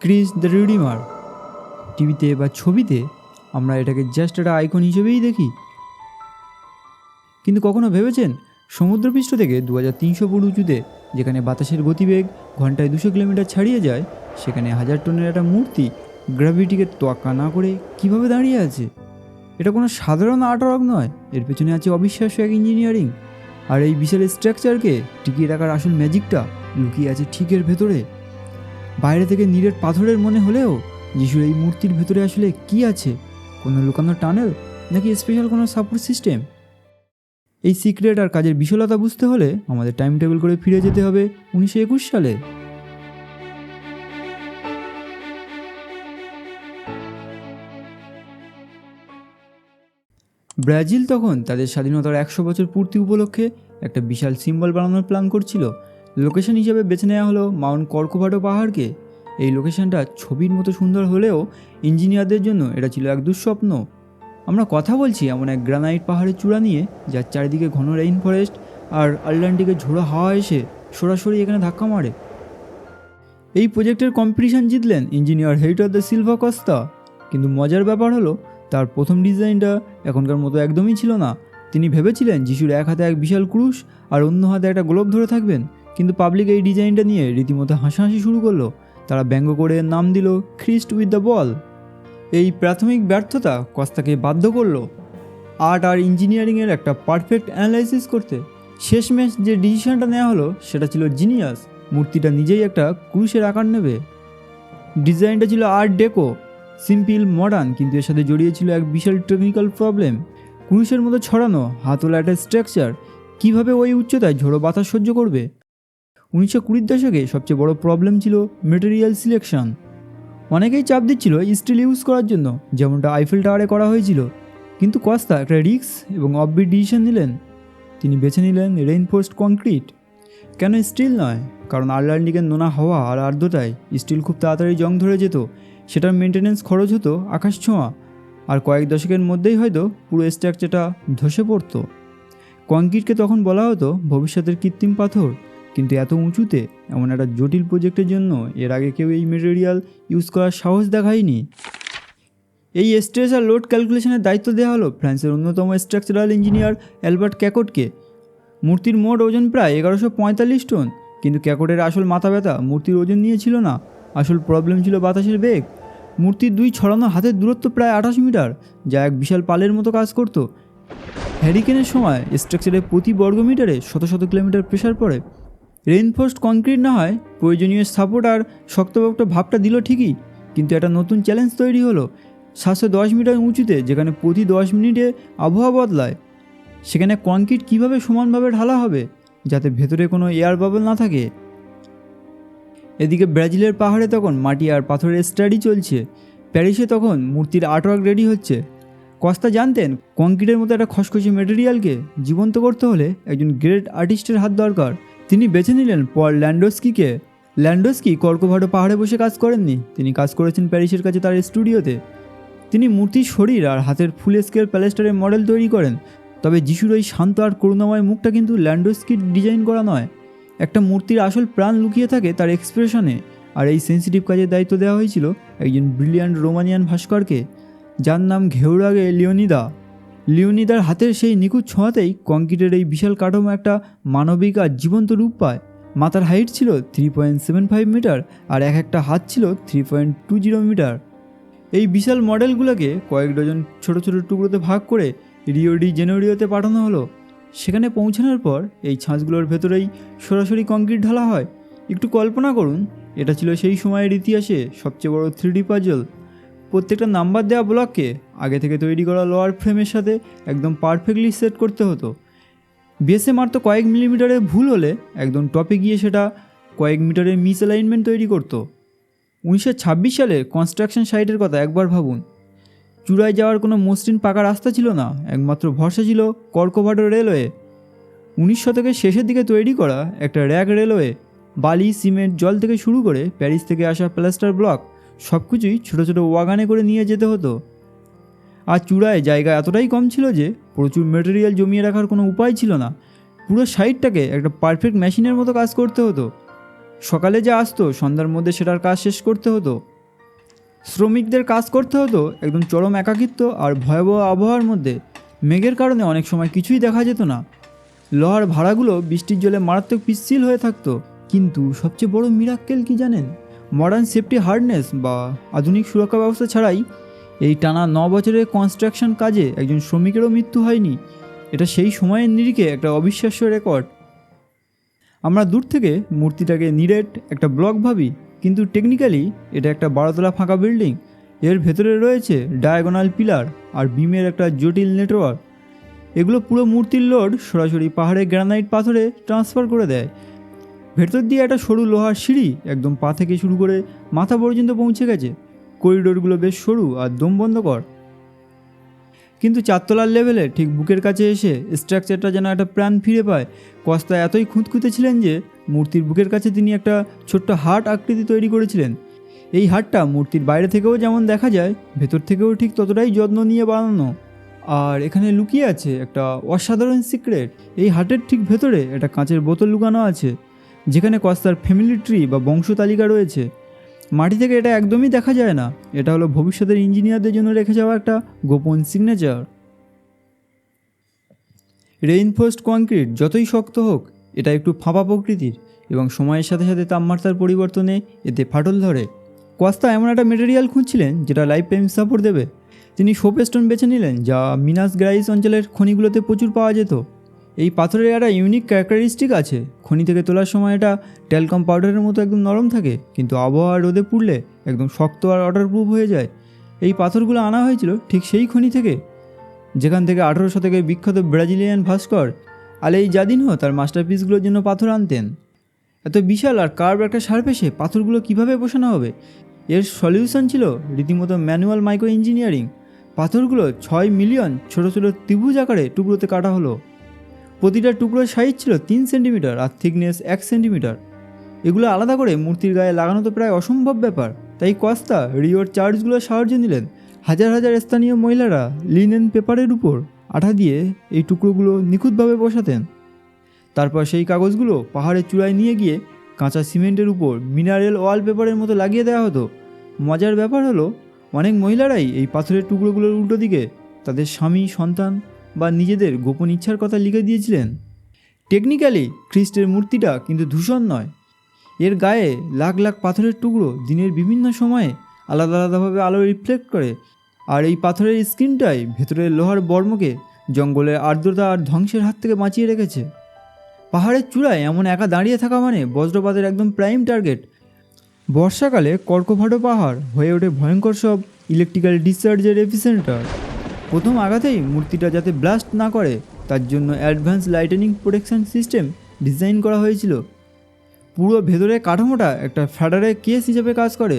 Chris the redeemer. টিভিতে বা ছবিতে আমরা এটাকে জাস্ট একটা আইকন হিসেবেই দেখি, কিন্তু কখনো ভেবেছেন সমুদ্রপৃষ্ঠ থেকে 2300 ফুট উঁচুতে, যেখানে বাতাসের গতিবেগ ঘন্টায় 200 কিলোমিটার ছাড়িয়ে যায়, সেখানে 1000 টনের একটা মূর্তি গ্র্যাভিটিকে তোয়াক্কা না করে কিভাবে দাঁড়িয়ে আছে? এটা কোনো সাধারণ আর্ট ওয়ার্ক নয়, এর পেছনে আছে অবিশ্বাস্য এক ইঞ্জিনিয়ারিং। আর এই বিশাল স্ট্রাকচারকে টিকিয়ে রাখার আসল ম্যাজিকটা লুকিয়ে আছে ঠিক এর ভেতরে। বাইরে থেকে নিরেট পাথরের মনে হলেও যিশুর এই মূর্তির ভেতরে আসলে কি আছে? কোনো লুকানো টানেল, নাকি স্পেশাল কোনো সাপোর্ট সিস্টেম? এই সিক্রেট আর কাজের বিশালতা বুঝতে হলে আমাদের টাইম টেবিল করে ফিরে যেতে হবে 1921 সালে। ব্রাজিল তখন তাদের স্বাধীনতার 100 বছর পূর্তি উপলক্ষে একটা বিশাল সিম্বল বানানোর প্ল্যান করছিল। লোকেশন হিসেবে বেছে নেওয়া হলো মাউন্ট কর্কোভাডো পাহাড়কে। এই লোকেশনটা ছবির মতো সুন্দর হলেও ইঞ্জিনিয়ারদের জন্য এটা ছিল এক দুঃস্বপ্ন। আমরা কথা বলছি এমন এক গ্রানাইট পাহাড়ের চূড়া নিয়ে, যার চারিদিকে ঘন রেইন ফরেস্ট আর আটলান্টিকের ঝোড়ো হাওয়া এসে সরাসরি এখানে ধাক্কা মারে। এই প্রজেক্টের কম্পিটিশন জিতলেন engineer hectare da Silva Costa. কিন্তু মজার ব্যাপার হলো, তার প্রথম ডিজাইনটা এখনকার মতো একদমই ছিল না। তিনি ভেবেছিলেন যিশুর এক হাতে এক বিশাল ক্রুশ আর অন্য হাতে একটা গ্লোব ধরে থাকবেন। কিন্তু পাবলিক এই ডিজাইনটা নিয়ে রীতিমতো হাসাহাসি শুরু করলো। তারা ব্যঙ্গ করে নাম দিল খ্রিস্ট উইথ দ্য বল। এই প্রাথমিক ব্যর্থতা কস্তাকে বাধ্য করলো আর্ট আর ইঞ্জিনিয়ারিংয়ের একটা পারফেক্ট অ্যানালাইসিস করতে। শেষমেশ যে ডিসিশনটা নেওয়া হলো সেটা ছিল জিনিয়াস। মূর্তিটা নিজেই একটা ক্রুশের আকার নেবে। ডিজাইনটা ছিল আর্ট ডেকো, সিম্পল মডার্ন, কিন্তু এর সাথে জড়িয়ে ছিল এক বিশাল টেকনিক্যাল প্রবলেম। ক্রুশের মতো ছড়ানো হাতওয়ালা একটা স্ট্রাকচার কীভাবে ওই উচ্চতায় ঝোড়ো বাতাস সহ্য করবে? 1920 দশকে সবচেয়ে বড় প্রবলেম ছিল মেটেরিয়াল সিলেকশন। অনেকেই চাপ দিচ্ছিল স্টিল ইউজ করার জন্য, যেমনটা আইফেল টাওয়ারে করা হয়েছিল। কিন্তু কস্তা একটা রিস্ক এবং অফবিট ডিসিশন নিলেন। তিনি বেছে নিলেন রেইনফোর্সড কংক্রিট। কেন স্টিল নয়? কারণ আটলান্টিকের নোনা হাওয়া আর আর্দ্রতায় স্টিল খুব তাড়াতাড়ি জং ধরে যেত। সেটার মেনটেন্যান্স খরচ হতো আকাশ ছোঁয়া, আর কয়েক দশকের মধ্যেই হয়তো পুরো স্ট্রাকচারটা ধসে পড়তো। কংক্রিটকে তখন বলা হতো ভবিষ্যতের কৃত্রিম পাথর। কিন্তু এত উঁচুতে এমন একটা জটিল প্রজেক্টের জন্য এর আগে কেউ এই মেটেরিয়াল ইউজ করার সাহস দেখায়নি। এই স্ট্রেস আর লোড ক্যালকুলেশনের দায়িত্ব দেওয়া হলো ফ্রান্সের অন্যতম স্ট্রাকচারাল ইঞ্জিনিয়ার অ্যালবার্ট ক্যাকোটকে। মূর্তির মোট ওজন প্রায় 1145 টন। কিন্তু ক্যাকোটের আসল মাথা ব্যথা মূর্তির ওজন নিয়ে ছিল না, আসল প্রবলেম ছিল বাতাসের বেগ। মূর্তির দুই ছড়ানো হাতের দূরত্ব প্রায় 28 মিটার, যা এক বিশাল পালের মতো কাজ করত। হ্যারিকেনের সময় স্ট্রাকচারে প্রতি বর্গমিটারে শত শত কিলোমিটার প্রেশার পড়ে। রেইনফোর্সড কংক্রিট না হয় প্রয়োজনীয় সাপোর্ট আর শক্তপোক্ত ভাবটা দিল ঠিকই, কিন্তু একটা নতুন চ্যালেঞ্জ তৈরি হলো। 710 মিটার উঁচুতে, যেখানে প্রতি 10 মিনিটে আবহাওয়া বদলায়, সেখানে কংক্রিট কীভাবে সমানভাবে ঢালা হবে যাতে ভেতরে কোনো এয়ার বাবল না থাকে? এদিকে ব্রাজিলের পাহাড়ে তখন মাটি আর পাথরের স্টাডি চলছে। প্যারিসে তখন মূর্তির আর্টওয়ার্ক রেডি হচ্ছে। কস্তা জানতেন কংক্রিটের মতো একটা খসখসে মেটেরিয়ালকে জীবন্ত করতে হলে একজন গ্রেট আর্টিস্টের হাত দরকার। তিনি বেছে নিলেন পল ল্যান্ডোস্কিকে। ল্যান্ডোস্কি কর্কোভাডো পাহাড়ে বসে কাজ করেননি, তিনি কাজ করেছেন প্যারিসের কাছে তার স্টুডিওতে। তিনি মূর্তির শরীর আর হাতের ফুল স্কেল প্যালেস্টারের মডেল তৈরি করেন। তবে যিশুর ওই শান্ত আর করুণাময় মুখটা কিন্তু ল্যান্ডোস্কির ডিজাইন করা নয়। একটা মূর্তির আসল প্রাণ লুকিয়ে থাকে তার এক্সপ্রেশনে। আর এই সেন্সিটিভ কাজের দায়িত্ব দেওয়া হয়েছিল একজন ব্রিলিয়ান্ট রোমানিয়ান ভাস্করকে, যার নাম ঘেউরাগে লিওনিদা। লিওনিদার হাতের সেই নিখুঁত ছোঁয়াতেই কংক্রিটের এই বিশাল কাঠামো একটা মানবিক আর জীবন্ত রূপ পায়। মাথার হাইট ছিল 3.75 মিটার আর এক একটা হাত ছিল 3.20 মিটার। এই বিশাল মডেলগুলোকে কয়েক ডজন ছোট ছোট টুকরোতে ভাগ করে রিও ডি জেনেরিওতে পাঠানো হলো। সেখানে পৌঁছানোর পর এই ছাঁচগুলোর ভেতরেই সরাসরি কংক্রিট ঢালা হয়। একটু কল্পনা করুন, এটা ছিল সেই সময়ের ইতিহাসে সবচেয়ে বড় 3D পাজল। প্রত্যেকটা নাম্বার দেওয়া ব্লককে আগে থেকে তৈরি করা লোয়ার ফ্রেমের সাথে একদম পারফেক্টলি সেট করতে হতো। বেসে মাত্র কয়েক মিলিমিটারের ভুল হলে একদম টপে গিয়ে সেটা কয়েক মিটারের মিস অ্যালাইনমেন্ট তৈরি করতো। 1926 সালের কনস্ট্রাকশন সাইটের কথা একবার ভাবুন। চূড়ায় যাওয়ার কোনো মসৃণ পাকা রাস্তা ছিল না, একমাত্র ভরসা ছিল কর্কোভাডো রেলওয়ে। 19 শতকের শেষের দিকে তৈরি করা একটা র্যাক রেলওয়ে। বালি, সিমেন্ট, জল থেকে শুরু করে প্যারিস থেকে আসা প্লাস্টার ব্লক সব কিছুই ছোটো ছোটো ওয়াগানে করে নিয়ে যেতে হতো। আর চূড়ায় জায়গা এতটাই কম ছিল যে প্রচুর মেটেরিয়াল জমিয়ে রাখার কোনো উপায় ছিল না। পুরো সাইটটাকে একটা পারফেক্ট মেশিনের মতো কাজ করতে হতো। সকালে যা আসতো সন্ধ্যার মধ্যে সেটার কাজ শেষ করতে হতো। শ্রমিকদের কাজ করতে হতো একদম চরম একাকিত্ব আর ভয়াবহ আবহাওয়ার মধ্যে। মেঘের কারণে অনেক সময় কিছুই দেখা যেত না। লোহার ভাড়াগুলো বৃষ্টির জলে মারাত্মক পিচ্ছিল হয়ে থাকতো। কিন্তু সবচেয়ে বড় মিরাক্কেল কি জানেন? মডার্ন সেফটি হার্ডনেস বা আধুনিক সুরক্ষা ব্যবস্থা ছাড়াই এই টানা 9 বছরের কনস্ট্রাকশন কাজে একজন শ্রমিকেরও মৃত্যু হয়নি। এটা সেই সময়ের নিরিখে একটা অবিশ্বাস্য রেকর্ড। আমরা দূর থেকে মূর্তিটাকে নিরেট একটা ব্লক ভাবি, কিন্তু টেকনিক্যালি এটা একটা 12তলা ফাঁকা বিল্ডিং। এর ভেতরে রয়েছে ডায়াগোনাল পিলার আর বিমের একটা জটিল নেটওয়ার্ক। এগুলো পুরো মূর্তির লোড সরাসরি পাহাড়ের গ্রানাইট পাথরে ট্রান্সফার করে দেয়। ভেতর দিয়ে একটা সরু লোহার সিঁড়ি একদম পা থেকে শুরু করে মাথা পর্যন্ত পৌঁছে গেছে। করিডোরগুলো বেশ সরু আর দম বন্ধ কর। কিন্তু 4তলার লেভেলে ঠিক বুকের কাছে এসে স্ট্রাকচারটা যেন একটা প্রাণ ফিরে পায়। কস্তা এতই খুঁতখুঁতে ছিলেন যে মূর্তির বুকের কাছে তিনি একটা ছোট্ট হার্ট আকৃতি তৈরি করেছিলেন। এই হার্টটা মূর্তির বাইরে থেকেও যেমন দেখা যায়, ভেতর থেকেও ঠিক ততটাই যত্ন নিয়ে বানানো। আর এখানে লুকিয়ে আছে একটা অসাধারণ সিক্রেট। এই হার্টের ঠিক ভেতরে একটা কাঁচের বোতল লুকানো আছে, যেখানে কস্তার ফ্যামিলি ট্রি বা বংশ তালিকা রয়েছে। মাটি থেকে এটা একদমই দেখা যায় না। এটা হলো ভবিষ্যতের ইঞ্জিনিয়ারদের জন্য রেখে যাওয়া একটা গোপন সিগনেচার। রেইনফোর্সড কংক্রিট যতই শক্ত হোক, এটা একটু ফাঁপা প্রকৃতির এবং সময়ের সাথে সাথে তাপমাত্রার পরিবর্তনে এতে ফাটল ধরে। কস্তা এমন একটা মেটেরিয়াল খুঁজছিলেন যেটা লাইফ টাইম সাপোর্ট দেবে। তিনি সোপস্টোন বেছে নিলেন, যা মিনাস গ্রাইস অঞ্চলের খনিগুলোতে প্রচুর পাওয়া যেত। এই পাথরের একটা ইউনিক ক্যারেক্টারিস্টিক আছে। খনি থেকে তোলার সময় এটা ট্যালকম পাউডারের মতো একদম নরম থাকে, কিন্তু আবহাওয়া রোদে পুড়লে একদম শক্ত আর ওয়াটারপ্রুফ হয়ে যায়। এই পাথরগুলো আনা হয়েছিল ঠিক সেই খনি থেকে, যেখান থেকে 18 শতকের বিখ্যাত ব্রাজিলিয়ান ভাস্কর আলেই জাদিনহো তার মাস্টারপিসগুলোর জন্য পাথর আনতেন। এত বিশাল আর কার্ভ একটা সারফেসে পাথরগুলো কীভাবে বসানো হবে? এর সলিউশন ছিল রীতিমতো ম্যানুয়াল মাইক্রো ইঞ্জিনিয়ারিং। পাথরগুলো 6 মিলিয়ন ছোটো ছোটো ত্রিভুজ আকারে টুকরোতে কাটা হলো। প্রতিটা টুকরোর সাইজ ছিল 3 সেন্টিমিটার আর থিকনেস 1 সেন্টিমিটার। এগুলো আলাদা করে মূর্তির গায়ে লাগানো তো প্রায় অসম্ভব ব্যাপার। তাই কস্তা রিওর চার্চগুলোর সাহায্য নিলেন। হাজার হাজার স্থানীয় মহিলারা লিনেন পেপারের উপর আঠা দিয়ে এই টুকরোগুলো নিখুঁতভাবে বসাতেন। তারপর সেই কাগজগুলো পাহাড়ের চূড়ায় নিয়ে গিয়ে কাঁচা সিমেন্টের উপর মিনারেল ওয়ালপেপারের মতো লাগিয়ে দেওয়া হতো। মজার ব্যাপার হলো, অনেক মহিলারাই এই পাথরের টুকরোগুলোর উল্টো দিকে তাদের স্বামী, সন্তান বা নিজেদের গোপন ইচ্ছার কথা লিখে দিয়েছিলেন। টেকনিক্যালি খ্রিস্টের মূর্তিটা কিন্তু দূষণ নয়। এর গায়ে লাখ লাখ পাথরের টুকরো দিনের বিভিন্ন সময়ে আলাদা আলাদাভাবে আলো রিফ্লেক্ট করে। আর এই পাথরের স্ক্রিনটাই ভেতরের লোহার বর্মকে জঙ্গলের আর্দ্রতা আর ধ্বংসের হাত থেকে বাঁচিয়ে রেখেছে। পাহাড়ের চূড়ায় এমন একা দাঁড়িয়ে থাকা মানে বজ্রপাতের একদম প্রাইম টার্গেট। বর্ষাকালে কর্কভাটো পাহাড় হয়ে ওঠে ভয়ঙ্কর সব ইলেকট্রিক্যাল ডিসচার্জের এপিসেন্টার। প্রথম আঘাতেই মূর্তিটা যাতে ব্লাস্ট না করে, তার জন্য advance lightning protection system design করা হয়েছিল। পুরো ভেতরের কাঠামোটা একটা ফ্যাডারের কেস হিসেবে কাজ করে।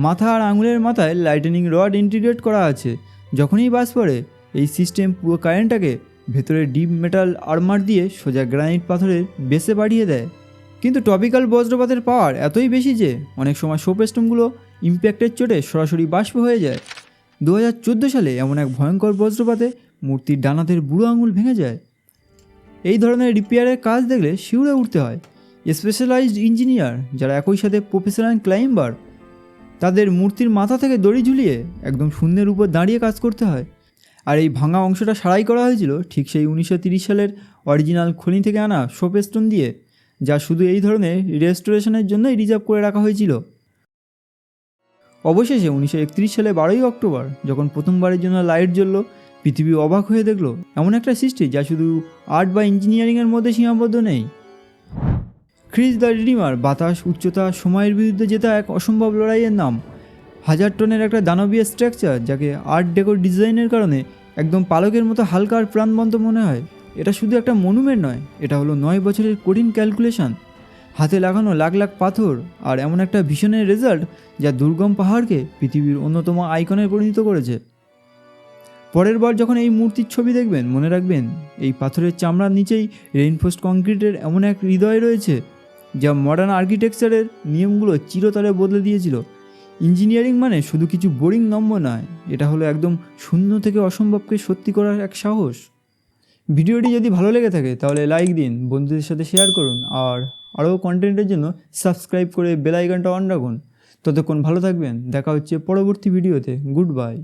মাথা আর আঙুলের মাথায় লাইটেনিং রড ইন্টিগ্রেট করা আছে। যখনই বাজ পড়ে, এই সিস্টেম পুরো কারেন্টটাকে ভেতরে ডিপ মেটাল আর্মার দিয়ে সোজা গ্রানাইট পাথরের বেসে বাড়িয়ে দেয়। কিন্তু টপিক্যাল বজ্রপাতের পাওয়ার এতই বেশি যে অনেক সময় সোপস্টোনগুলো ইম্প্যাক্টের চোটে সরাসরি বাষ্প হয়ে যায়। 2014 সালে এমন এক ভয়ঙ্কর বজ্রপাতে মূর্তির ডানাতের বুড়ো আঙুল ভেঙে যায়। এই ধরনের রিপেয়ারের কাজ দেখলে শিউরে উঠতে হয়। স্পেশালাইজড ইঞ্জিনিয়ার যারা একই সাথে প্রফেশনাল ক্লাইম্বার, তাদের মূর্তির মাথা থেকে দড়ি ঝুলিয়ে একদম শূন্যের উপর দাঁড়িয়ে কাজ করতে হয়। আর এই ভাঙা অংশটা সারাই করা হয়েছিল ঠিক সেই 1930 সালের অরিজিনাল খনি থেকে আনা সোপস্টোন দিয়ে, যা শুধু এই ধরনের রেস্টোরেশনের জন্যই রিজার্ভ করে রাখা হয়েছিল। অবশেষে 1931 সালে 12ই অক্টোবর যখন প্রথমবারের জন্য লাইট জ্বলল, পৃথিবী অবাক হয়ে দেখলো এমন একটা সৃষ্টি যা শুধু আর্ট বা ইঞ্জিনিয়ারিংয়ের মধ্যে সীমাবদ্ধ নেই। খ্রিস দ্য রিডিমার বাতাস, উচ্চতা, সময়ের বিরুদ্ধে জেতা এক অসম্ভব লড়াইয়ের নাম। 1000 টনের একটা দানবীয় স্ট্রাকচার যাকে আর্ট ডেকোর ডিজাইনের কারণে একদম পালকের মতো হালকা আর প্রাণবন্ত মনে হয়। এটা শুধু একটা মনুমেন্ট নয়, এটা হলো 9 বছরের কঠিন ক্যালকুলেশন, হাতে লাগানো লাখ লাখ পাথর আর এমন একটা ভিশনের রেজাল্ট যা দুর্গম পাহাড়কে পৃথিবীর অন্যতম আইকনে পরিণত করেছে। পরের বার যখন এই মূর্তির ছবি দেখবেন, মনে রাখবেন এই পাথরের চামড়ার নিচেই রেইনফোর্সড কংক্রিটের এমন এক হৃদয় রয়েছে যা মডার্ন আর্কিটেকচারের নিয়মগুলো চিরতরে বদলে দিয়েছিল। ইঞ্জিনিয়ারিং মানে শুধু কিছু বোরিং নম্বর নয়, এটা হলো একদম শূন্য থেকে অসম্ভবকে সত্যি করার এক সাহস। ভিডিওটি যদি ভালো লেগে থাকে তাহলে লাইক দিন, বন্ধুদের সাথে শেয়ার করুন আর আরও কন্টেন্টের জন্য সাবস্ক্রাইব করে বেল আইকনটা অন রাখুন। ততক্ষণ ভালো থাকবেন, দেখা হচ্ছে পরবর্তী ভিডিওতে। Good bye.